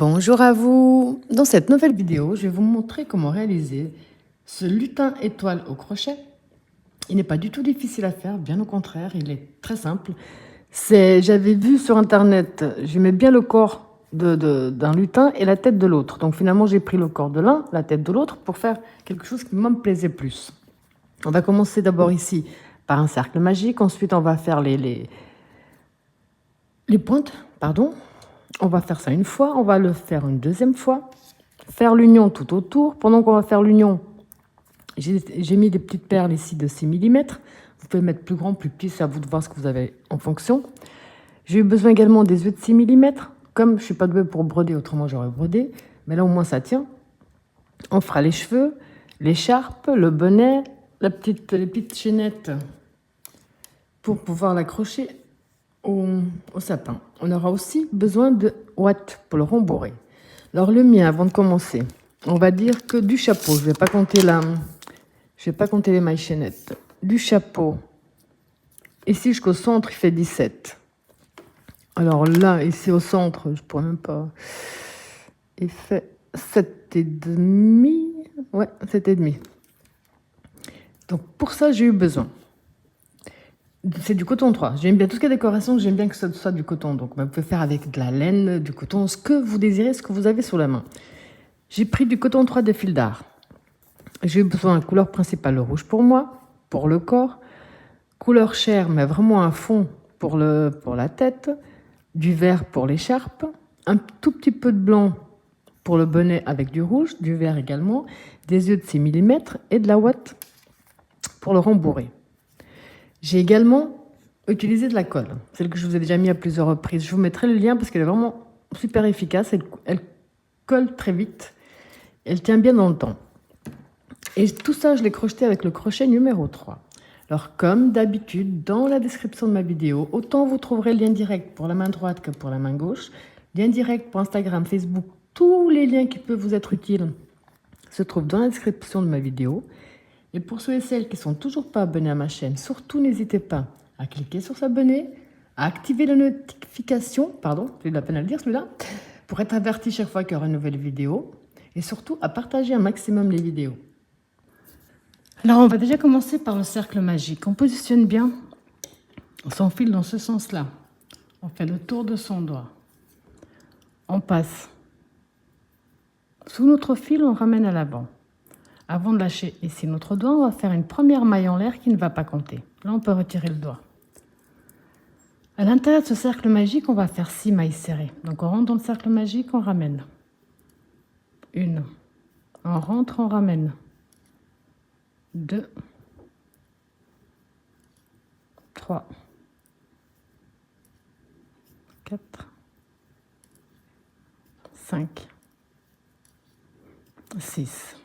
Bonjour à vous. Dans cette nouvelle vidéo, je vais vous montrer comment réaliser ce lutin étoile au crochet. Il n'est pas du tout difficile à faire, bien au contraire, il est très simple. J'avais vu sur internet, j'aimais bien le corps d'un lutin et la tête de l'autre. Donc finalement, j'ai pris le corps de l'un, la tête de l'autre, pour faire quelque chose qui me plaisait plus. On va commencer d'abord ici par un cercle magique, ensuite on va faire les pointes, pardon. On va faire ça une fois, on va le faire une deuxième fois, faire l'union tout autour. Pendant qu'on va faire l'union, j'ai mis des petites perles ici de 6 mm. Vous pouvez mettre plus grand, plus petit, c'est à vous de voir ce que vous avez en fonction. J'ai eu besoin également des œufs de 6 mm. Comme je ne suis pas douée pour broder, autrement j'aurais brodé, mais là au moins ça tient. On fera les cheveux, l'écharpe, le bonnet, les petites chaînettes pour pouvoir l'accrocher au sapin. On aura aussi besoin de watts pour le rembourrer. Alors le mien, avant de commencer, on va dire que du chapeau, je vais pas compter les mailles chaînettes. Du chapeau, ici jusqu'au centre, il fait 17. Alors là, ici au centre, je pourrais même pas. Il fait 7,5. Ouais, 7,5. Donc pour ça, j'ai eu besoin. C'est du coton 3. J'aime bien tout ce qui est décoration, j'aime bien que ce soit du coton. Donc, vous pouvez faire avec de la laine, du coton, ce que vous désirez, ce que vous avez sous la main. J'ai pris du coton 3 de fil d'art. J'ai eu besoin de couleur principale, le rouge pour moi, pour le corps. Couleur chair, mais vraiment un fond pour la tête. Du vert pour l'écharpe. Un tout petit peu de blanc pour le bonnet avec du rouge, du vert également. Des œufs de 6 mm et de la ouate pour le rembourrer. J'ai également utilisé de la colle, celle que je vous ai déjà mis à plusieurs reprises. Je vous mettrai le lien parce qu'elle est vraiment super efficace. Elle colle très vite. Elle tient bien dans le temps. Et tout ça, je l'ai crocheté avec le crochet numéro 3. Alors, comme d'habitude, dans la description de ma vidéo, autant vous trouverez le lien direct pour la main droite que pour la main gauche. Lien direct pour Instagram, Facebook, tous les liens qui peuvent vous être utiles se trouvent dans la description de ma vidéo. Et pour ceux et celles qui ne sont toujours pas abonnés à ma chaîne, surtout n'hésitez pas à cliquer sur s'abonner, à activer la notification, pardon, j'ai de la peine à le dire celui-là, pour être averti chaque fois qu'il y aura une nouvelle vidéo, et surtout à partager un maximum les vidéos. Alors on va déjà commencer par le cercle magique. On positionne bien son fil dans ce sens-là. On fait le tour de son doigt. On passe sous notre fil, on ramène à l'avant. Avant de lâcher ici notre doigt, on va faire une première maille en l'air qui ne va pas compter. Là, on peut retirer le doigt. À l'intérieur de ce cercle magique, on va faire 6 mailles serrées. Donc, on rentre dans le cercle magique, on ramène. 1. On rentre, on ramène. 2. 3. 4. 5. 6.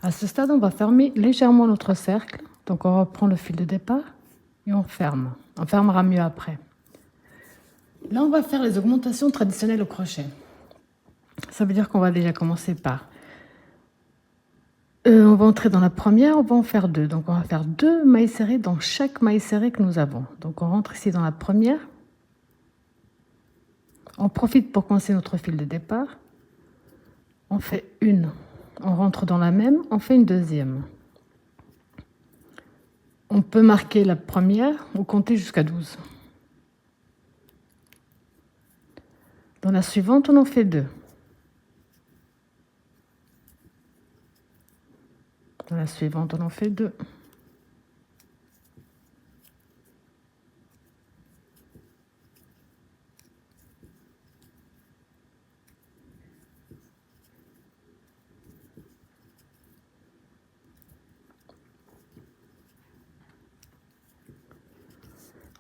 À ce stade, on va fermer légèrement notre cercle. Donc, on reprend le fil de départ et on ferme. On fermera mieux après. Là, on va faire les augmentations traditionnelles au crochet. Ça veut dire qu'on va déjà commencer par... on va entrer dans la première, on va en faire 2. Donc, on va faire 2 mailles serrées dans chaque maille serrée que nous avons. Donc, on rentre ici dans la première. On profite pour coincer notre fil de départ. On fait une. On rentre dans la même, on fait une deuxième. On peut marquer la première ou compter jusqu'à 12. Dans la suivante, on en fait 2. Dans la suivante, on en fait 2.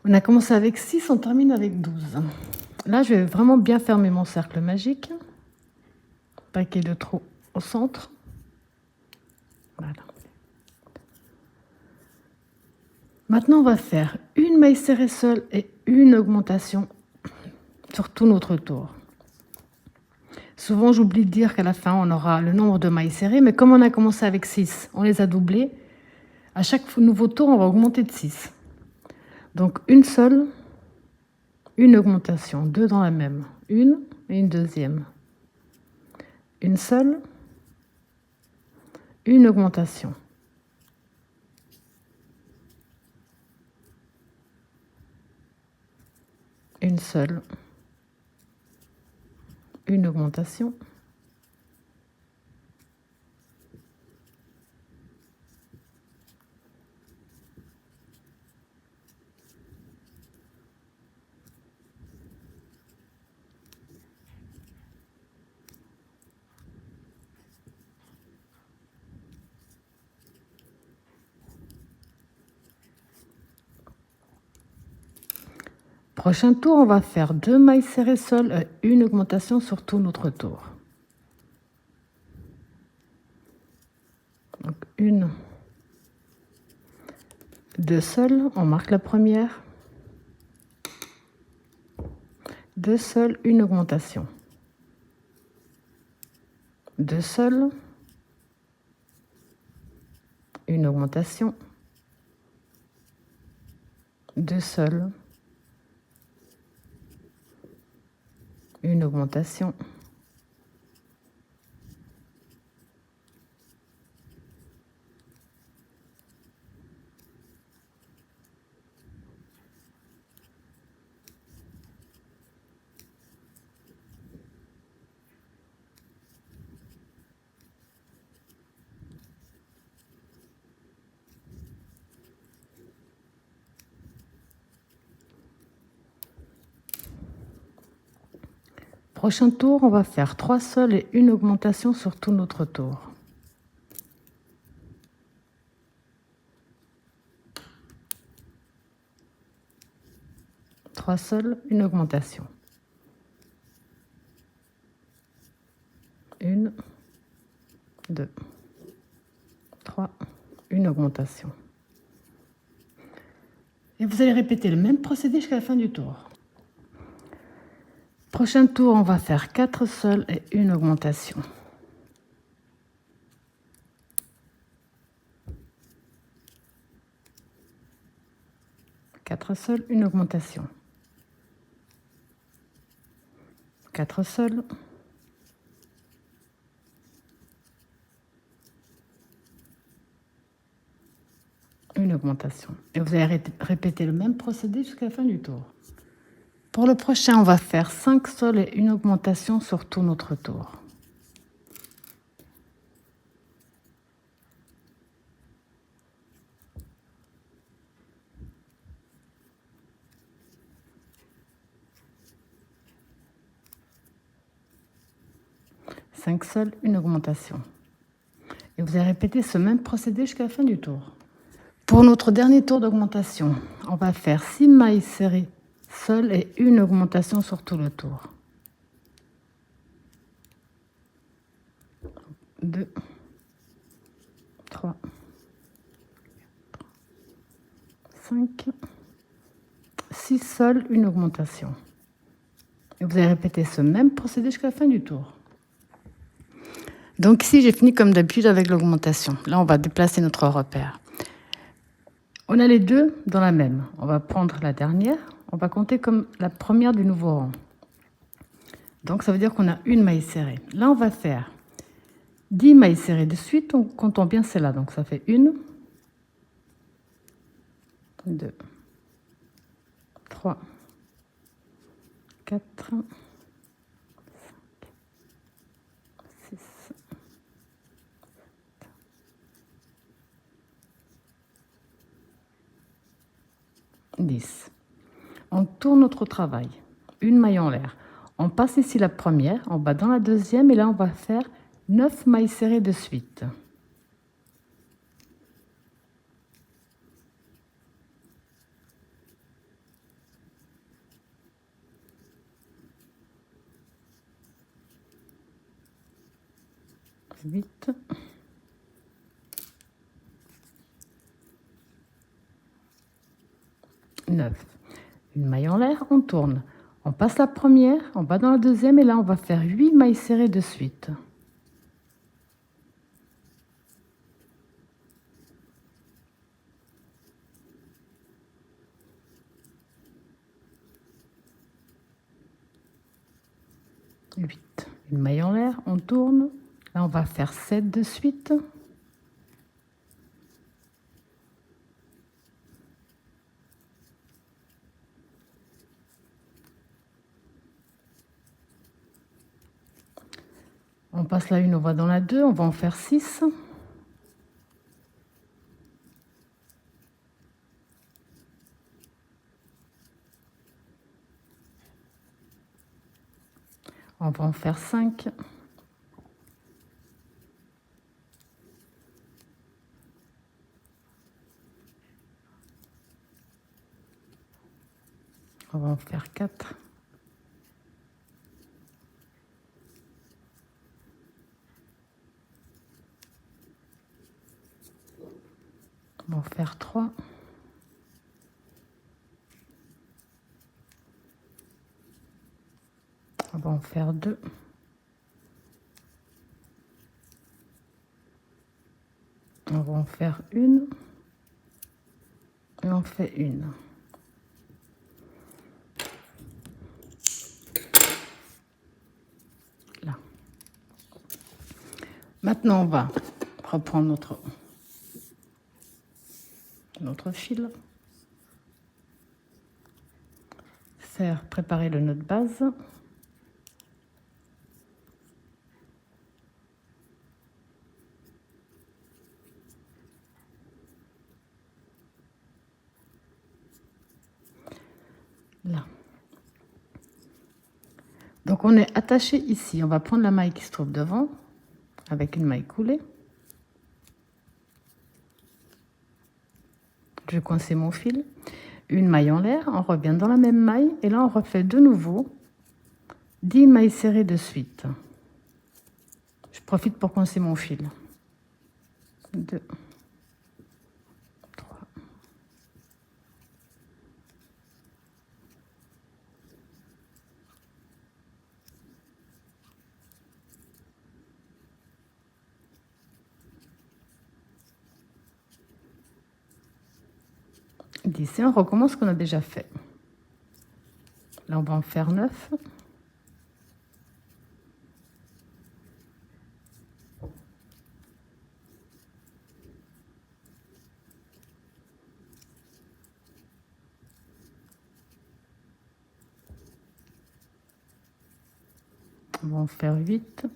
On a commencé avec 6, on termine avec 12. Là, je vais vraiment bien fermer mon cercle magique. Pas qu'il y ait de trou au centre. Voilà. Maintenant, on va faire une maille serrée seule et une augmentation sur tout notre tour. Souvent, j'oublie de dire qu'à la fin, on aura le nombre de mailles serrées, mais comme on a commencé avec 6, on les a doublées. À chaque nouveau tour, on va augmenter de 6. Donc, une seule, une augmentation, 2 dans la même. 1, et une deuxième. Une seule, une augmentation. Une seule, une augmentation. Prochain tour, on va faire 2 mailles serrées seules et une augmentation sur tout notre tour. Donc une, deux seules, on marque la première. Deux seules, une augmentation. Deux seules, une augmentation. Deux seules, une augmentation. Prochain tour, on va faire 3 seules et une augmentation sur tout notre tour. Trois seules, une augmentation. Une, deux, trois, une augmentation. Et vous allez répéter le même procédé jusqu'à la fin du tour. Prochain tour, on va faire 4 seules et une augmentation. Quatre seules, une augmentation. 4 seules. Une augmentation. Et vous allez répéter le même procédé jusqu'à la fin du tour. Pour le prochain, on va faire 5 seules et une augmentation sur tout notre tour. Cinq seules, une augmentation. Et vous allez répéter ce même procédé jusqu'à la fin du tour. Pour notre dernier tour d'augmentation, on va faire 6 mailles serrées seules et une augmentation sur tout le tour. 2, 3, 5, 6 seules, une augmentation. Et vous allez répéter ce même procédé jusqu'à la fin du tour. Donc ici, j'ai fini comme d'habitude avec l'augmentation. Là, on va déplacer notre repère. On a les deux dans la même. On va prendre la dernière. On va compter comme la première du nouveau rang. Donc, ça veut dire qu'on a une maille serrée. Là, on va faire 10 mailles serrées de suite. On comptons bien celle-là. Donc, ça fait 1, 2, 3, 4, 5, 6, 10. On tourne notre travail. Une maille en l'air. On passe ici la première, on va dans la deuxième et là on va faire 9 mailles serrées de suite. Huit. 9. Une maille en l'air, on tourne. On passe la première, on va dans la deuxième et là on va faire 8 mailles serrées de suite. 8. Une maille en l'air, on tourne. Là, on va faire 7 de suite. On passe la 1, on va dans la 2, on va en faire 6. On va en faire 5. On va en faire 4. On va en faire 3. On va en faire 2. On va en faire 1. Et on fait 1. Là. Maintenant, on va reprendre notre fil. Faire préparer le nœud de base. Là. Donc on est attaché ici. On va prendre la maille qui se trouve devant avec une maille coulée. Je vais coincer mon fil. Une maille en l'air, on revient dans la même maille et là on refait de nouveau 10 mailles serrées de suite. Je profite pour coincer mon fil. 2, 3. 10 et on recommence ce qu'on a déjà fait. Là, on va en faire 9. On va en faire 8.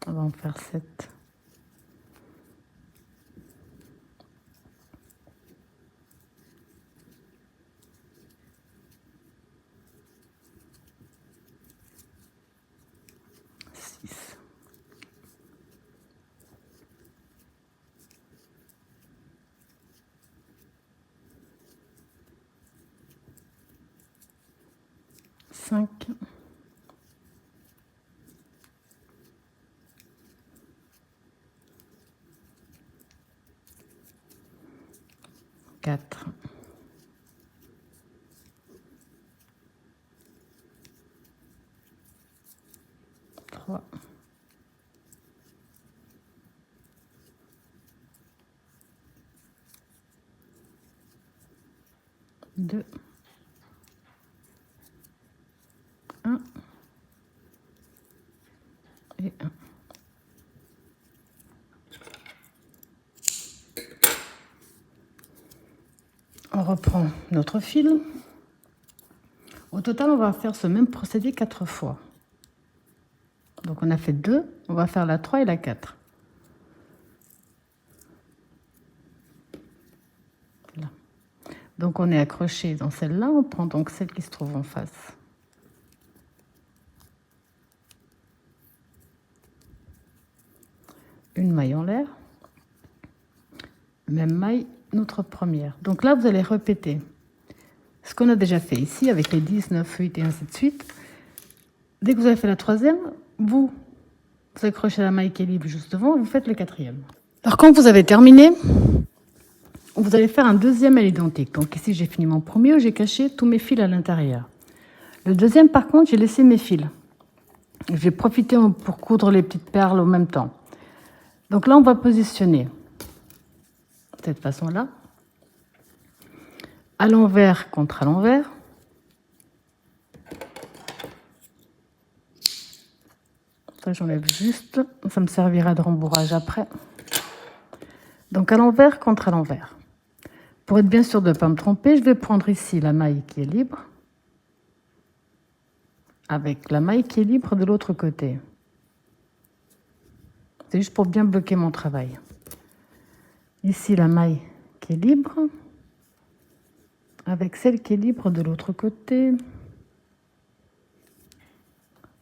On va en faire 7. Cinq. 4. 3. 2. 1. Et 1. On reprend notre fil. Au total, on va faire ce même procédé 4 fois. Donc on a fait 2, on va faire la 3 et la 4. Là. Donc on est accroché dans celle-là, on prend donc celle qui se trouve en face. Une maille en l'air. Même maille, notre première. Donc là, vous allez répéter ce qu'on a déjà fait ici avec les 10, 9, 8 et ainsi de suite. Dès que vous avez fait la troisième, vous accrochez la maille qui est libre juste devant et vous faites le quatrième. Alors quand vous avez terminé, vous allez faire un deuxième à l'identique. Donc ici, j'ai fini mon premier où j'ai caché tous mes fils à l'intérieur. Le deuxième, par contre, j'ai laissé mes fils. Je vais profiter pour coudre les petites perles en même temps. Donc là, on va positionner de cette façon-là, à l'envers contre à l'envers. Ça, j'enlève juste, ça me servira de rembourrage après. Donc à l'envers contre à l'envers. Pour être bien sûr de ne pas me tromper, je vais prendre ici la maille qui est libre, avec la maille qui est libre de l'autre côté. C'est juste pour bien bloquer mon travail. Ici, la maille qui est libre, avec celle qui est libre de l'autre côté.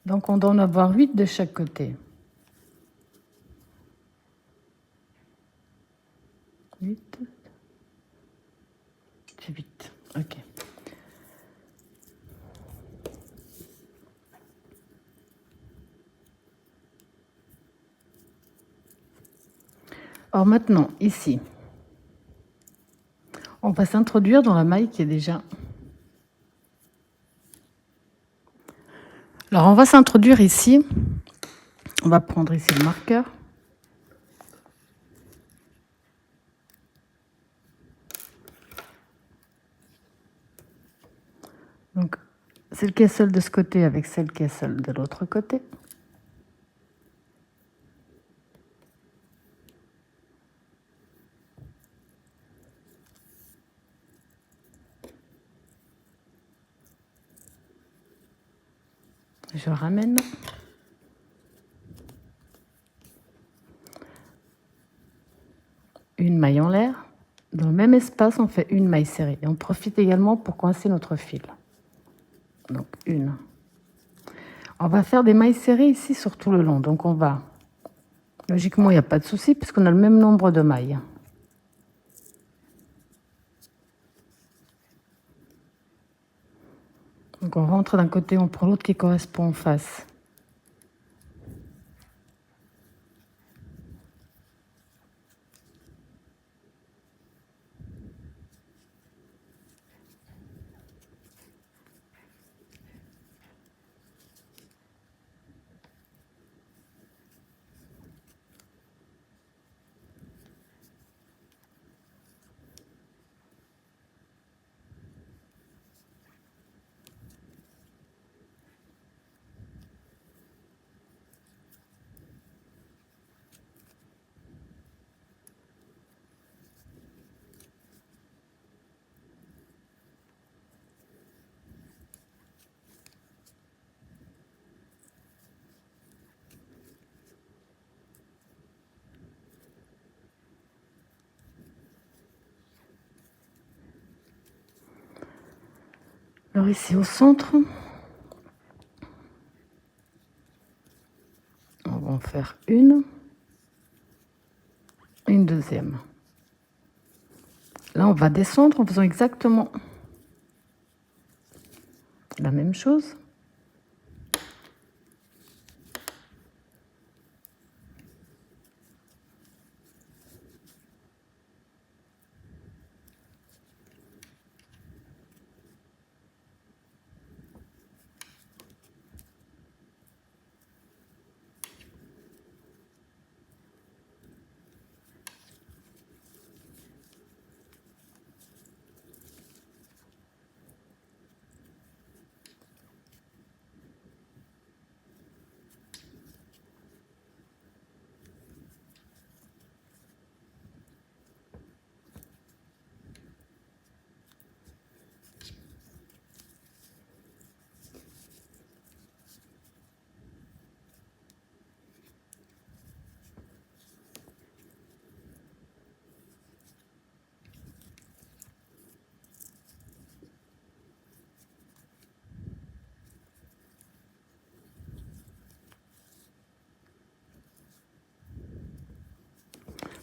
Donc, on doit en avoir 8 de chaque côté. 8. C'est 8. OK. Alors maintenant, ici, on va s'introduire dans la maille qui est déjà... Alors, on va s'introduire ici. On va prendre ici le marqueur. Donc, celle qui est seule de ce côté avec celle qui est seule de l'autre côté. Je ramène. Une maille en l'air. Dans le même espace, on fait une maille serrée. Et on profite également pour coincer notre fil. Donc, une. On va faire des mailles serrées ici sur tout le long. Donc, on va... Logiquement, il n'y a pas de souci puisqu'on a le même nombre de mailles. Donc, on rentre d'un côté, on prend l'autre qui correspond en face. Alors ici au centre, on va en faire une deuxième. Là, on va descendre en faisant exactement la même chose.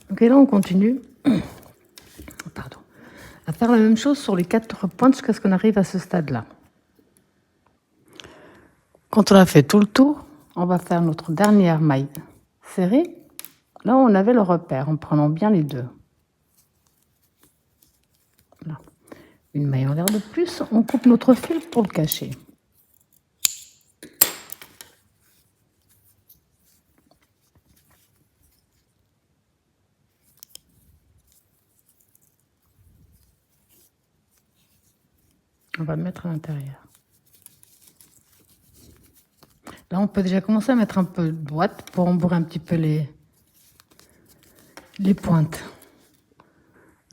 Donc, et là, on continue à faire la même chose sur les 4 pointes jusqu'à ce qu'on arrive à ce stade-là. Quand on a fait tout le tour, on va faire notre dernière maille serrée. Là, on avait le repère en prenant bien les deux. Là. Une maille en l'air de plus, on coupe notre fil pour le cacher. On va mettre à l'intérieur. Là, on peut déjà commencer à mettre un peu de boîte pour embourrer un petit peu les pointes.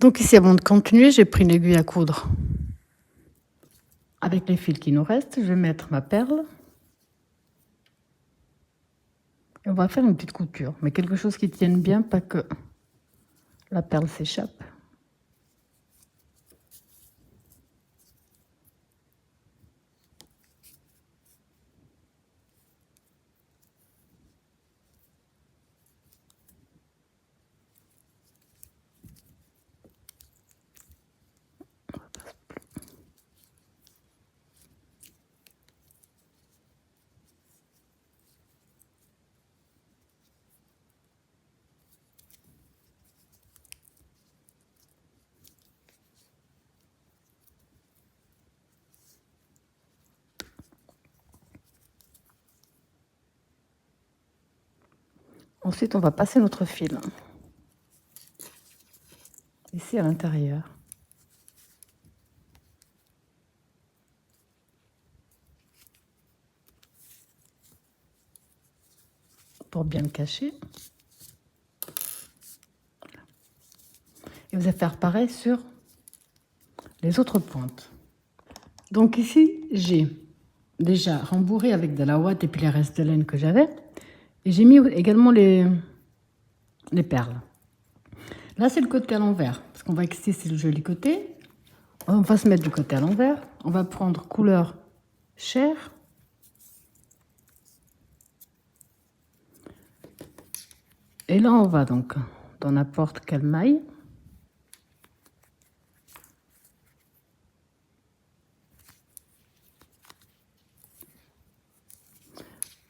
Donc ici, avant de continuer, j'ai pris une aiguille à coudre. Avec les fils qui nous restent, je vais mettre ma perle. Et on va faire une petite couture, mais quelque chose qui tienne bien, pas que la perle s'échappe. Ensuite, on va passer notre fil ici à l'intérieur. Pour bien le cacher. Et vous allez faire pareil sur les autres pointes. Donc ici, j'ai déjà rembourré avec de la ouate et puis les restes de laine que j'avais. Et j'ai mis également les perles. Là, c'est le côté à l'envers, parce qu'on va ici, c'est le joli côté. On va se mettre du côté à l'envers. On va prendre couleur chair. Et là, on va donc dans n'importe quelle maille.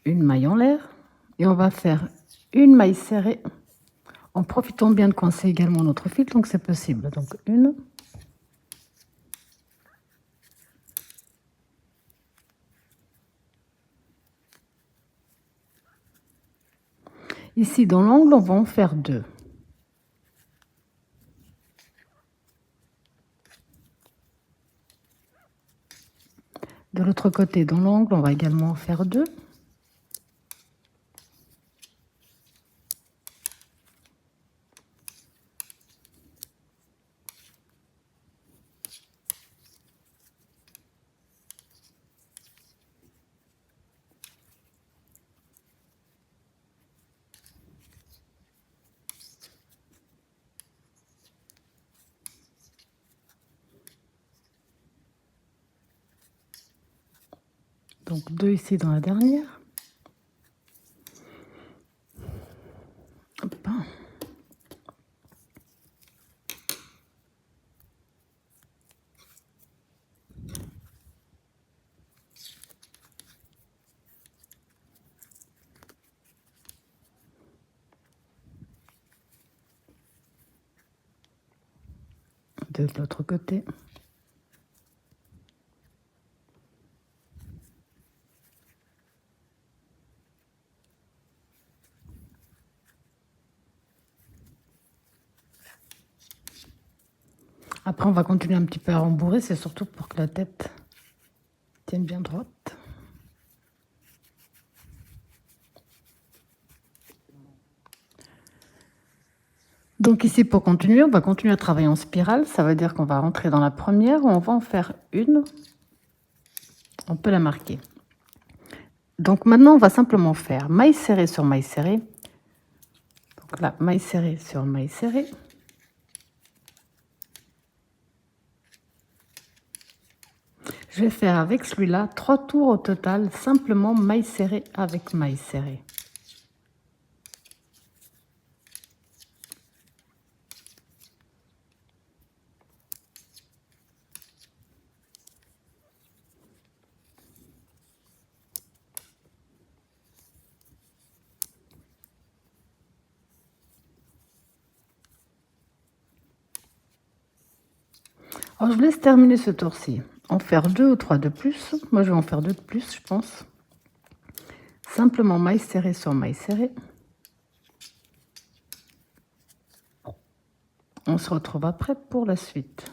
Une maille en l'air. Et on va faire une maille serrée en profitant bien de coincer également notre fil, donc c'est possible. Donc une. Ici, dans l'angle, on va en faire deux. De l'autre côté, dans l'angle, on va également en faire deux. Donc deux ici dans la dernière. Hop. De l'autre côté. Après, on va continuer un petit peu à rembourrer, c'est surtout pour que la tête tienne bien droite. Donc ici, pour continuer, on va continuer à travailler en spirale. Ça veut dire qu'on va rentrer dans la première, on va en faire une. On peut la marquer. Donc maintenant, on va simplement faire maille serrée sur maille serrée. Donc là, maille serrée sur maille serrée. Je vais faire avec celui-là 3 tours au total, simplement maille serrée avec maille serrée. Alors, je vous laisse terminer ce tour-ci. En faire 2 ou 3 de plus. Moi, je vais en faire 2 de plus, je pense. Simplement maille serrée sur maille serrée. On se retrouve après pour la suite.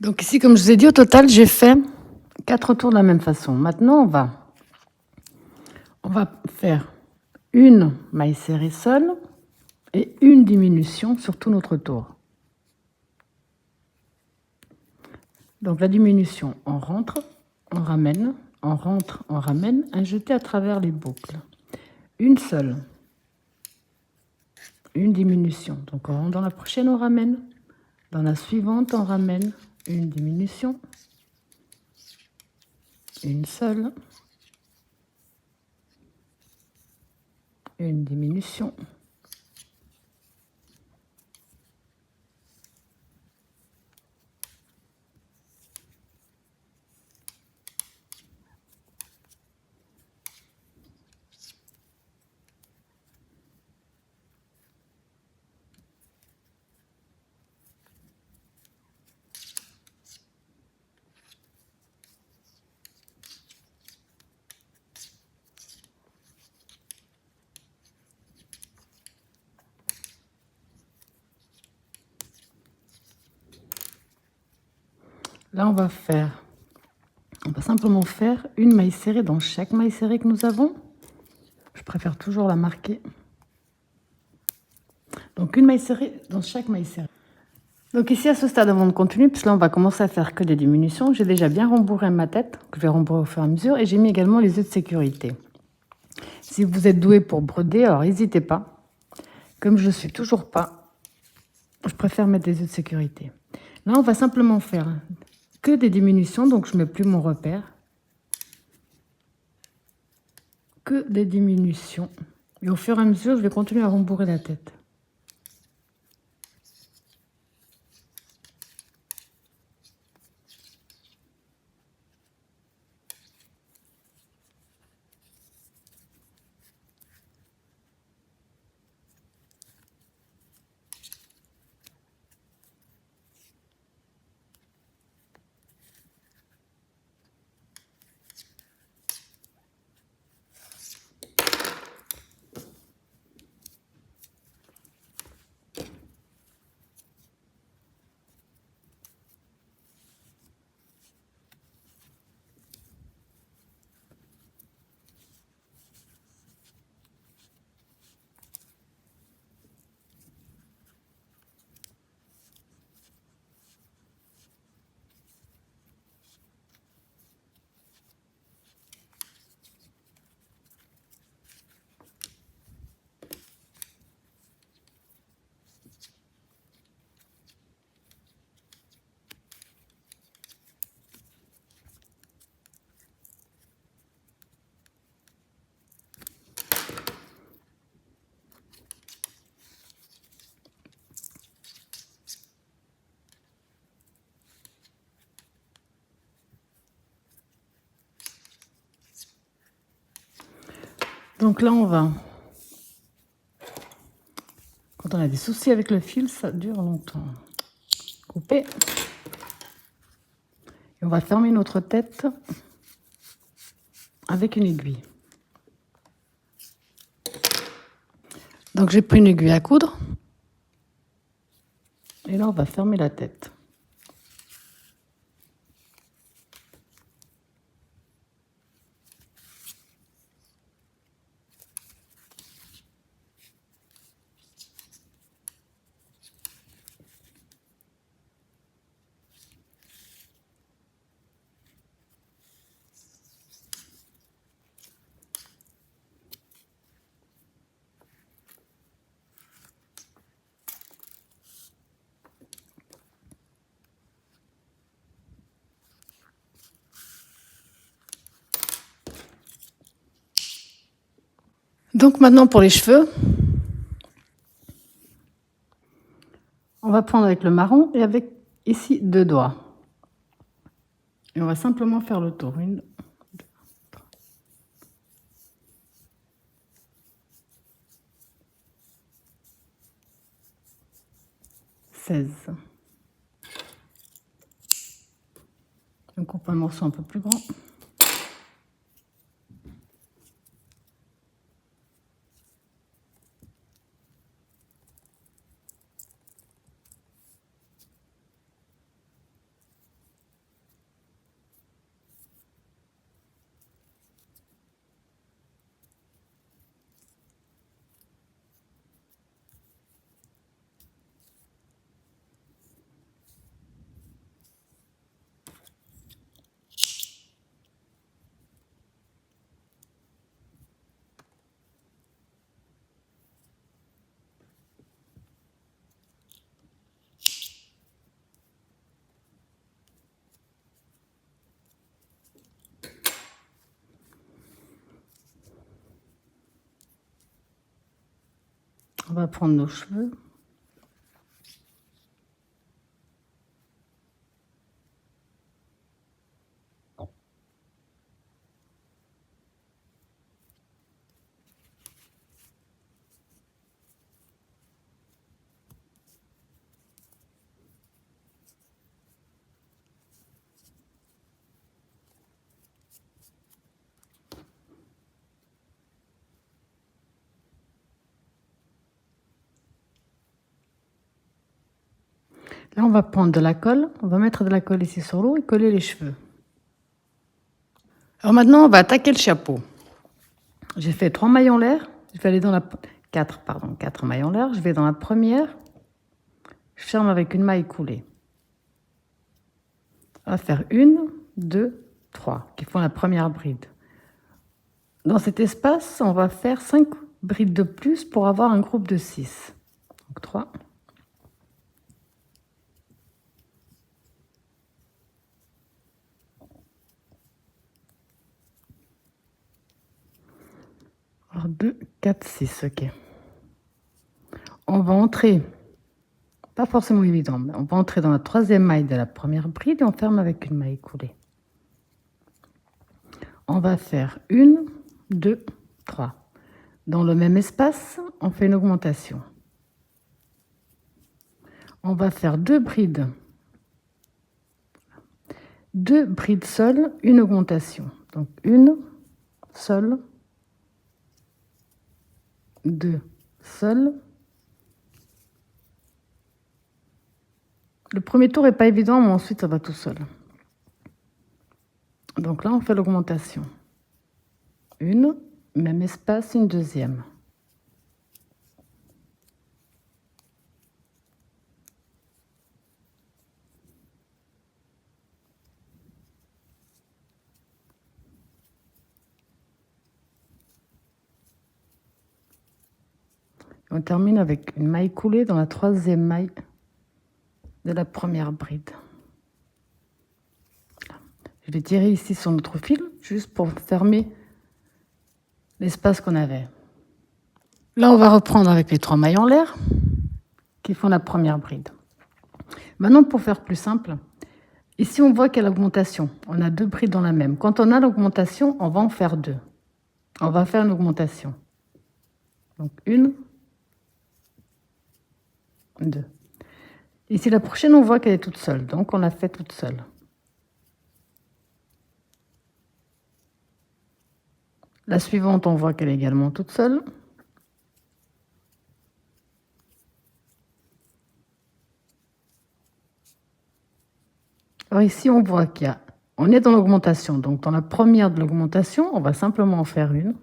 Donc ici, comme je vous ai dit, au total, j'ai fait 4 tours de la même façon. Maintenant, on va faire une maille serrée seule et une diminution sur tout notre tour. Donc la diminution, on rentre, on ramène, on rentre, on ramène, un jeté à travers les boucles. Une seule, une diminution. Donc on rentre dans la prochaine, on ramène. Dans la suivante, on ramène une diminution, une seule, une diminution, là, on va simplement faire une maille serrée dans chaque maille serrée que nous avons. Je préfère toujours la marquer. Donc, une maille serrée dans chaque maille serrée. Donc ici, à ce stade, avant de continuer, puisque là, on va commencer à faire que des diminutions, j'ai déjà bien rembourré ma tête, que je vais rembourrer au fur et à mesure, et j'ai mis également les œufs de sécurité. Si vous êtes doué pour broder, alors n'hésitez pas. Comme je ne suis toujours pas, je préfère mettre des œufs de sécurité. Là, on va simplement faire que des diminutions, donc je ne mets plus mon repère. Que des diminutions. Et au fur et à mesure, je vais continuer à rembourrer la tête. Donc là, quand on a des soucis avec le fil, ça dure longtemps. Couper. Et on va fermer notre tête avec une aiguille. Donc j'ai pris une aiguille à coudre. Et là, on va fermer la tête. Donc maintenant pour les cheveux, on va prendre avec le marron et avec ici 2 doigts. Et on va simplement faire le tour. 1, 2, 3, 16. On coupe un morceau un peu plus grand. va prendre nos cheveux. Là, on va prendre de la colle. On va mettre de la colle ici sur l'eau et coller les cheveux. Alors maintenant, on va attaquer le chapeau. J'ai fait 3 mailles en l'air. Je vais aller dans la 4 mailles en l'air. Je vais dans la première. Je ferme avec une maille coulée. On va faire 1, 2, 3 qui font la première bride. Dans cet espace, on va faire 5 brides de plus pour avoir un groupe de 6. Donc 3. Alors 2, 4, 6, ok. On va entrer, pas forcément évident, mais on va entrer dans la 3e maille de la première bride et on ferme avec une maille coulée. On va faire 1, 2, 3. Dans le même espace, on fait une augmentation. On va faire 2 brides. 2 brides seules, une augmentation. Donc 1 seule, 2 seules. Le premier tour n'est pas évident, mais ensuite ça va tout seul. Donc là, on fait l'augmentation. 1, même espace, une deuxième. On termine avec une maille coulée dans la 3e maille de la première bride. Je vais tirer ici sur notre fil, juste pour fermer l'espace qu'on avait. Là, on va reprendre avec les 3 mailles en l'air qui font la première bride. Maintenant, pour faire plus simple, ici, on voit qu'il y a l'augmentation. On a 2 brides dans la même. Quand on a l'augmentation, on va en faire 2. On va faire une augmentation. Donc, 1, 2. Ici, la prochaine, on voit qu'elle est toute seule. Donc, on la fait toute seule. La suivante, on voit qu'elle est également toute seule. Alors ici, on voit on est dans l'augmentation. Donc, dans la première de l'augmentation, on va simplement en faire une.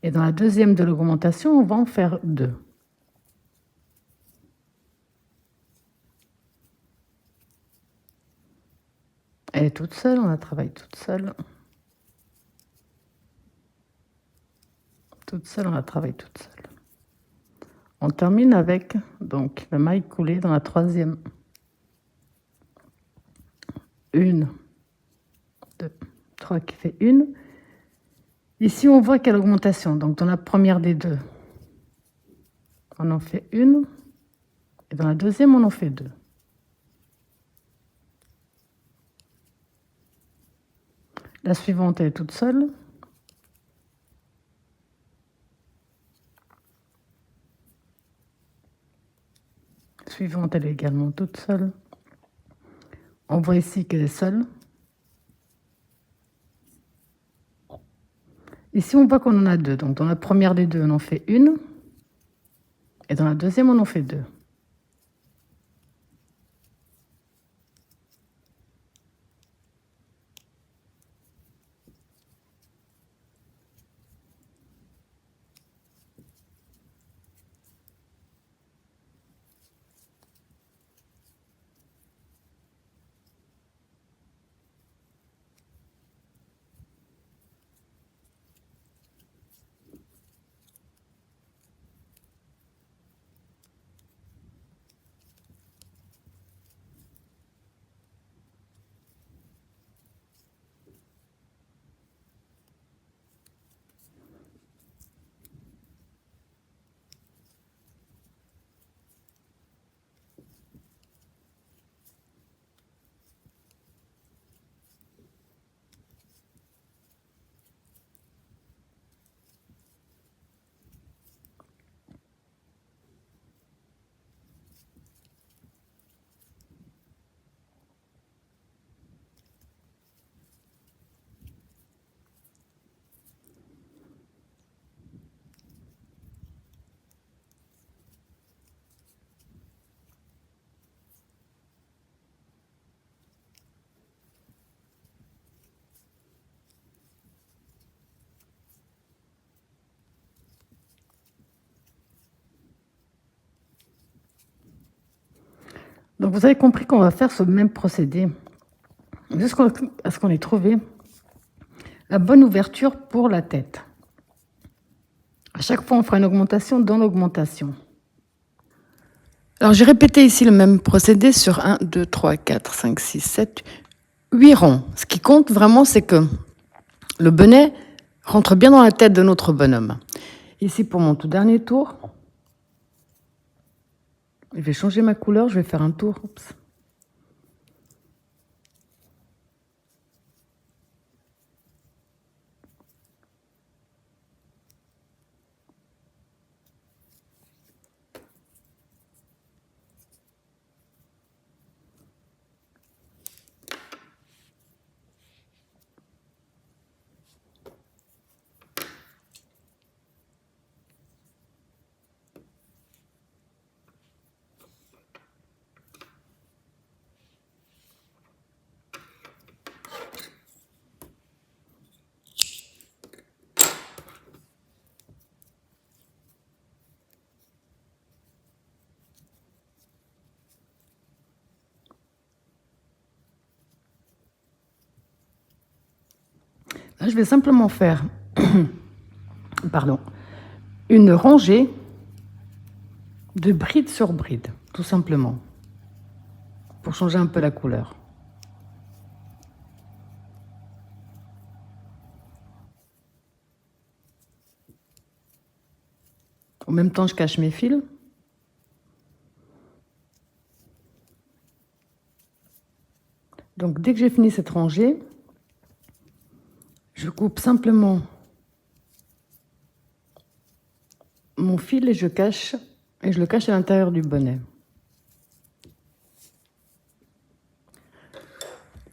Et dans la deuxième de l'augmentation, on va en faire 2. Elle est toute seule, on la travaille toute seule. Toute seule, on la travaille toute seule. On termine avec donc la maille coulée dans la 3e. 1, 2, 3 qui fait 1. Ici, on voit qu'il y a l'augmentation. Donc, dans la première des 2, on en fait 1. Et dans la deuxième, on en fait 2. La suivante, elle est toute seule. La suivante, elle est également toute seule. On voit ici qu'elle est seule. Ici, on voit qu'on en a 2. Donc, dans la première des 2, on en fait 1. Et dans la deuxième, on en fait 2. Donc vous avez compris qu'on va faire ce même procédé jusqu'à ce qu'on ait trouvé la bonne ouverture pour la tête. À chaque fois, on fera une augmentation dans l'augmentation. Alors j'ai répété ici le même procédé sur 1, 2, 3, 4, 5, 6, 7, 8 ronds. Ce qui compte vraiment, c'est que le bonnet rentre bien dans la tête de notre bonhomme. Ici, pour mon tout dernier tour, je vais changer ma couleur, je vais faire un tour. Oups. Là, je vais simplement faire pardon, une rangée de bride sur bride, tout simplement, pour changer un peu la couleur. En même temps, je cache mes fils. Donc, dès que j'ai fini cette rangée, je coupe simplement mon fil et je le cache à l'intérieur du bonnet.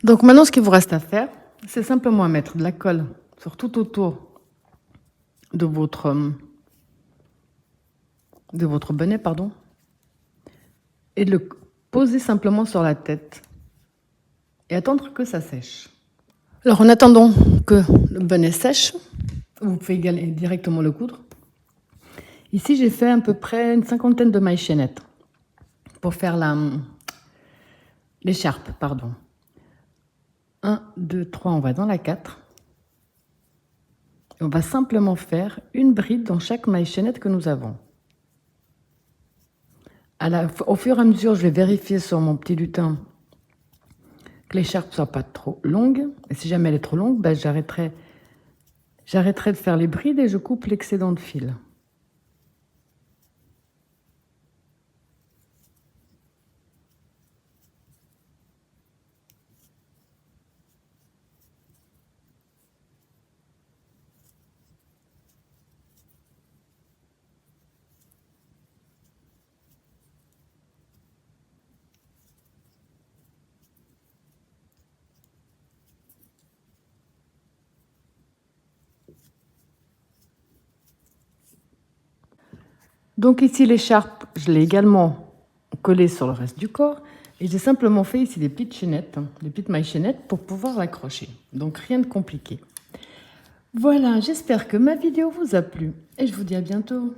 Donc maintenant, ce qu'il vous reste à faire, c'est simplement mettre de la colle sur tout autour de votre bonnet, pardon, et de le poser simplement sur la tête et attendre que ça sèche. Alors en attendant que le bonnet sèche, vous pouvez directement le coudre. Ici, j'ai fait à peu près une 50aine de mailles chaînettes pour faire l'écharpe, pardon. 1, 2, 3, on va dans la 4. On va simplement faire une bride dans chaque maille chaînette que nous avons. Au fur et à mesure, je vais vérifier sur mon petit lutin que l'écharpe ne soit pas trop longue. Et si jamais elle est trop longue, ben, j'arrêterai de faire les brides et je coupe l'excédent de fil. Donc ici, l'écharpe, je l'ai également collée sur le reste du corps. Et j'ai simplement fait ici des petites chaînettes, des petites mailles chaînettes pour pouvoir l'accrocher. Donc rien de compliqué. Voilà, j'espère que ma vidéo vous a plu et je vous dis à bientôt.